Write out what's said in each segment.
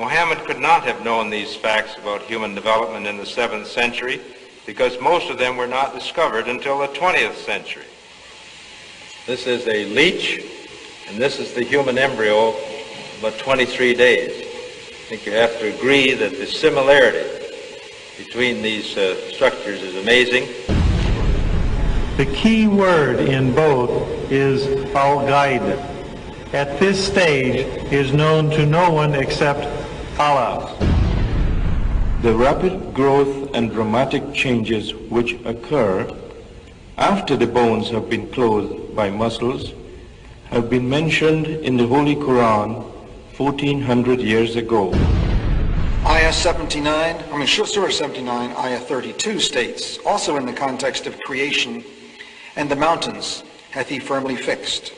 Muhammad could not have known these facts about human development in the 7th century because most of them were not discovered until the 20th century. This is a leech, and this is the human embryo about 23 days. I think you have to agree that the similarity between these structures is amazing. The key word in both is al-Ghaib. At this stage is known to no one except Allah. The rapid growth and dramatic changes which occur after the bones have been clothed by muscles have been mentioned in the Holy Quran 1400 years ago. Surah 79, Ayah 32 states, also in the context of creation, "And the mountains hath he firmly fixed."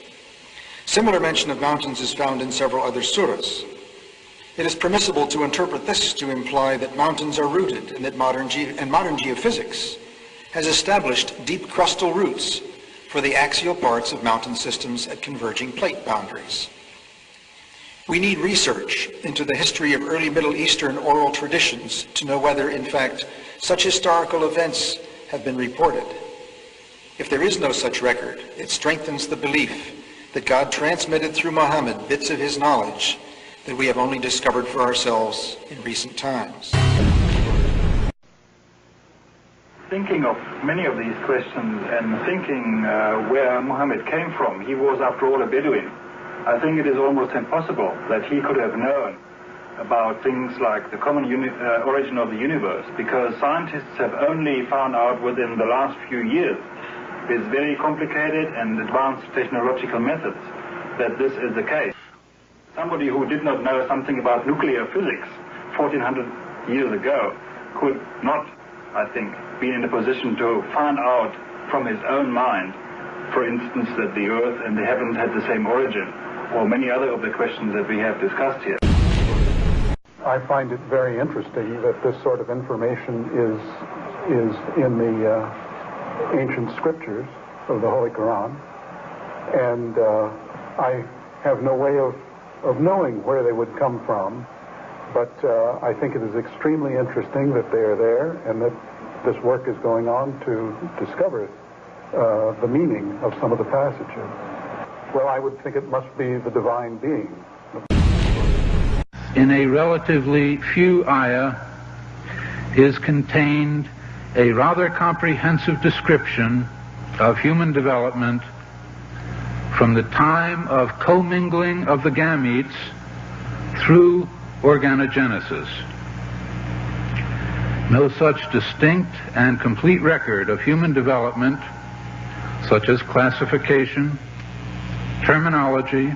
Similar mention of mountains is found in several other surahs. It is permissible to interpret this to imply that mountains are rooted and that modern geophysics has established deep crustal roots for the axial parts of mountain systems at converging plate boundaries. We need research into the history of early Middle Eastern oral traditions to know whether, in fact, such historical events have been reported. If there is no such record, it strengthens the belief that God transmitted through Muhammad bits of his knowledge that we have only discovered for ourselves in recent times. Thinking of many of these questions and thinking where Muhammad came from, he was after all a Bedouin. I think it is almost impossible that he could have known about things like the common origin of the universe, because scientists have only found out within the last few years, with very complicated and advanced technological methods, that this is the case. Somebody who did not know something about nuclear physics 1400 years ago could not, I think, be in a position to find out from his own mind, for instance, that the earth and the heavens had the same origin, or many other of the questions that we have discussed here. I find it very interesting that this sort of information is in the ancient scriptures of the Holy Quran, and I have no way of knowing where they would come from, but I think it is extremely interesting that they are there and that this work is going on to discover the meaning of some of the passages. Well, I would think it must be the divine being. In a relatively few ayah is contained a rather comprehensive description of human development from the time of commingling of the gametes through organogenesis. No such distinct and complete record of human development, such as classification, terminology,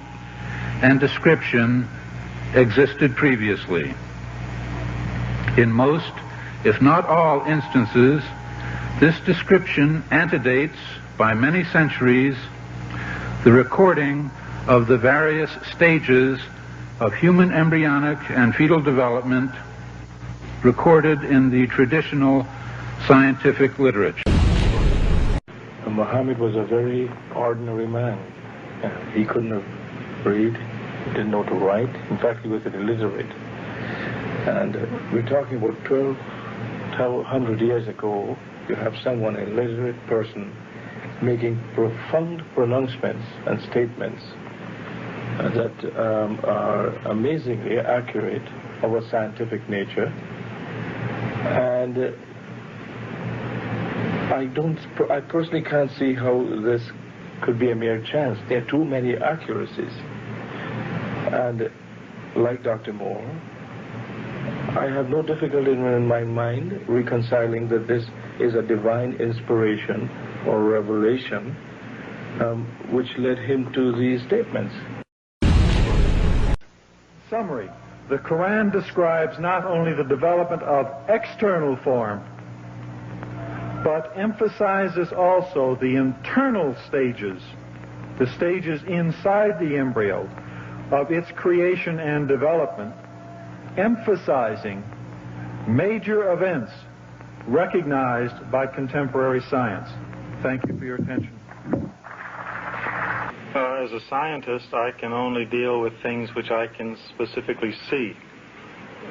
and description, existed previously. In most, if not all instances, this description antedates by many centuries the recording of the various stages of human embryonic and fetal development recorded in the traditional scientific literature. Muhammad was a very ordinary man. He couldn't have read, he didn't know to write. In fact, he was illiterate. And we're talking about 1,200 years ago. You have someone, a literate person, making profound pronouncements and statements that are amazingly accurate of a scientific nature. And I personally can't see how this could be a mere chance. There are too many accuracies. And like Dr. Moore, I have no difficulty in my mind reconciling that this is a divine inspiration or revelation which led him to these statements. Summary. The Quran describes not only the development of external form, but emphasizes also the internal stages, the stages inside the embryo of its creation and development, emphasizing major events recognized by contemporary science. Thank you for your attention. As a scientist, I can only deal with things which I can specifically see.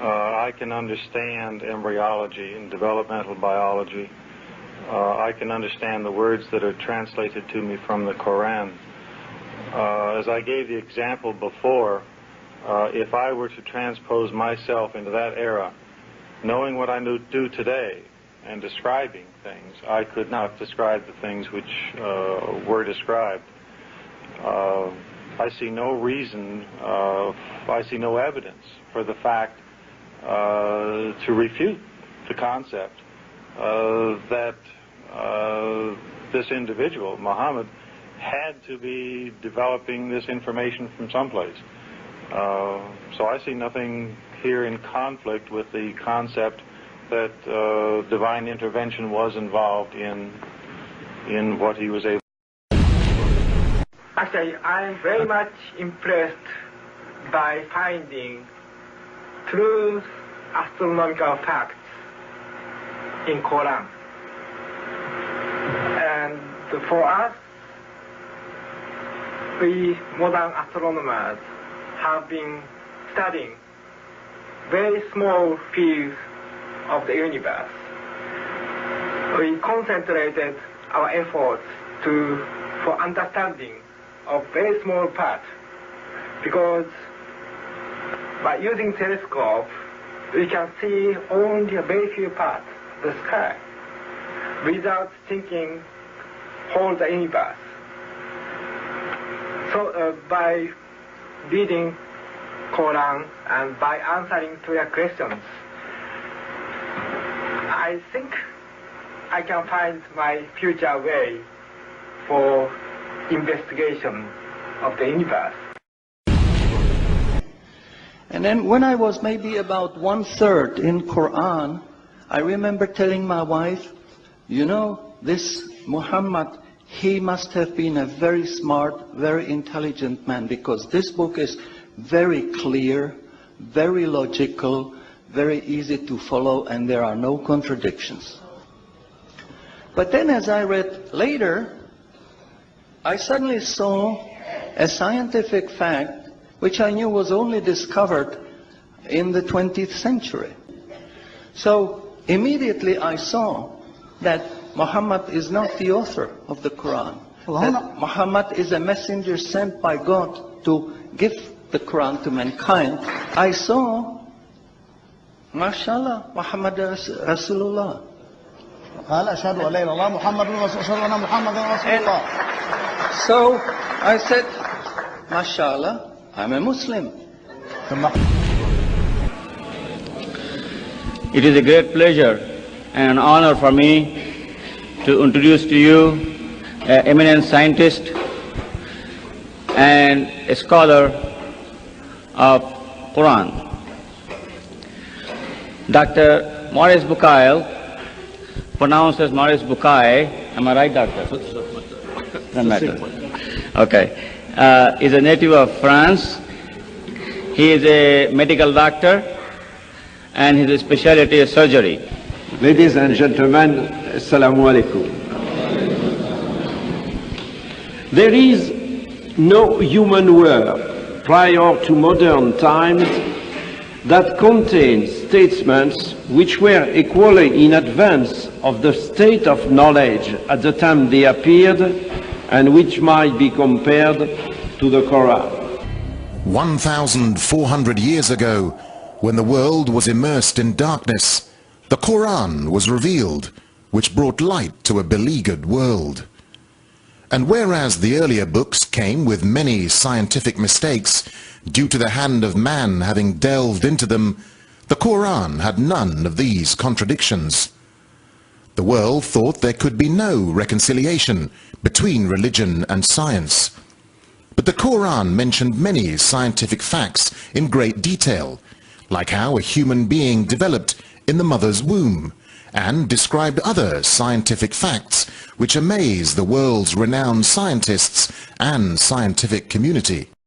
I can understand embryology and developmental biology. I can understand the words that are translated to me from the Quran. As I gave the example before, if I were to transpose myself into that era, knowing what I do today and describing things, I could not describe the things which were described. I see no reason, I see no evidence for the fact to refute the concept that this individual, Muhammad, had to be developing this information from someplace. So I see nothing here in conflict with the concept that divine intervention was involved in what he was able. Actually, I'm very much impressed by finding true astronomical facts in Quran. And for us, we modern astronomers have been studying very small fields of the universe. We concentrated our efforts for understanding of very small part, because by using telescope we can see only a very few parts of the sky without thinking whole the universe. So by reading Quran and by answering to your questions, I think I can find my future way for investigation of the universe. And then when I was maybe about 1/3 in Quran, I remember telling my wife, you know, this Muhammad, he must have been a very smart, very intelligent man, because this book is very clear, very logical, very easy to follow, and there are no contradictions. But then as I read later, I suddenly saw a scientific fact which I knew was only discovered in the 20th century. So immediately I saw that Muhammad is not the author of the Quran. That Muhammad is a messenger sent by God to give the Quran to mankind. I saw, mashallah, Muhammad Rasulullah. So I said, mashallah, I'm a Muslim. It is a great pleasure and an honor for me to introduce to you an eminent scientist and a scholar of Quran, Dr. Maurice Bucaille, pronounced as Maurice Bucaille. Am I right, doctor? Doesn't matter. Okay. Is a native of France. He is a medical doctor and his specialty is surgery. Ladies and gentlemen, Assalamu alaikum. There is no human work prior to modern times that contains statements which were equally in advance of the state of knowledge at the time they appeared, and which might be compared to the Quran. 1,400 years ago, when the world was immersed in darkness, the Quran was revealed, which brought light to a beleaguered world. And whereas the earlier books came with many scientific mistakes due to the hand of man having delved into them, the Quran had none of these contradictions. The world thought there could be no reconciliation between religion and science. But the Quran mentioned many scientific facts in great detail, like how a human being developed in the mother's womb, and described other scientific facts which amaze the world's renowned scientists and scientific community.